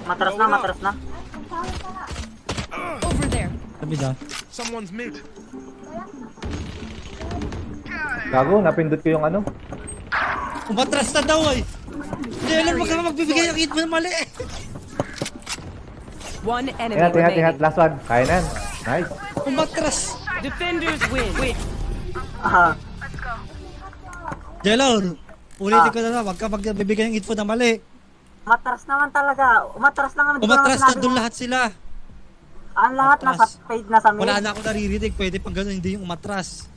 Matras na, matras na. Over there. Sabi na. Someone's mid. Gago, napindot ko yung ano. Umatras na daw ay. Jailer, wag ka magbibigay ng hit mo na mali. One enemy Ingat, ingat, ingat. remaining. Last one. Kaya na yan. Nice. Umatras. Defenders win. Ah, Jailer, ulitin ko na, wag ka magbibigay ng hit mo na mali. matras naman talaga. Umatras lang naman. Di ko naman Umatras na sinabi doon na- lahat sila. Ang lahat nasa Umatras. paid na sa mid. Wala na ako naririnig, pwede pang gano'n, hindi yung umatras.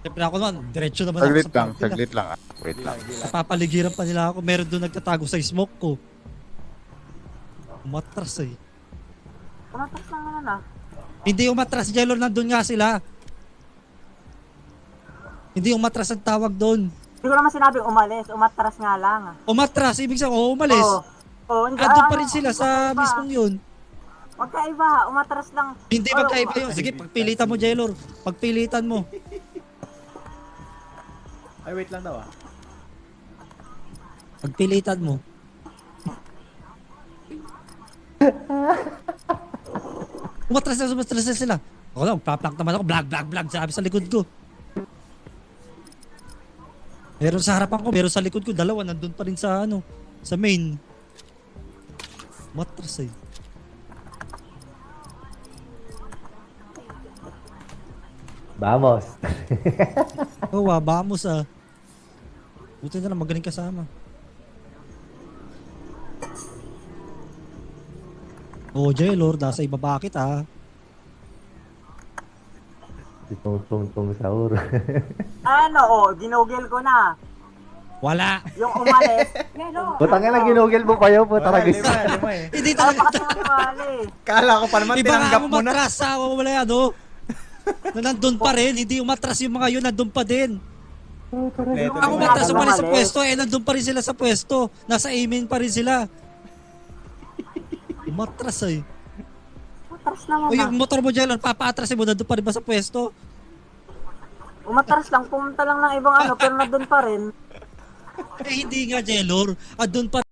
Siyempre ako naman, diretso naman ako Saglit sa lang, party na. saglit lang. Wait lang. Napapaligiran pa nila ako, meron doon nagtatago sa smoke ko. Umatras eh. Umatras lang naman ah. Hindi umatras, Jelor, nandun nga sila. Hindi umatras ang tawag doon. Hindi ko naman sinabi umalis. Umatras nga lang ah. Umatras, ibig sabihin, umalis. Oo, hindi. Andun pa rin sila sa magkaiba. mismong yun. Magkaiba, umatras lang. Hindi magkaiba yun. Sige, pagpilitan mo, Jelor. Pagpilitan mo. Ay, wait lang daw ah. Pagpilitan mo. Umatras na sila. Ako lang, paplank naman ako. Blag, sabi sa likod ko. Meron sa harapan ko, meron sa likod ko. Dalawa, nandun pa rin sa ano, sa main. Umatras eh. Vamos. Oh, vamos ah. Buti na lang, magaling kasama. Oh, Jailor, nasa ibaba kita. Tung sahur. Ano, ginugil ko na. Wala. Yung umalis. Putang ina, ginugil mo pa yun. Puta Lima, ragis. lima eh. Hindi Ano talaga. pa kasi umalis? Kala ko pa naman Iba nga tinanggap mo na. umatras sa wala yan, no? Na nandun pa rin, hindi umatras yung mga yun, nandun pa din. Ang umatras pa rin sa pwesto, nandun pa rin sila sa pwesto. Nasa aiming pa rin sila. Umatras eh. Umatras naman O ah. yung motor mo dyan, papaatras mo, nandun pa rin ba sa pwesto? Umatras lang, pumunta lang ng ibang ano, pero nandun pa rin. Eh hindi nga, Jelor. Andun pa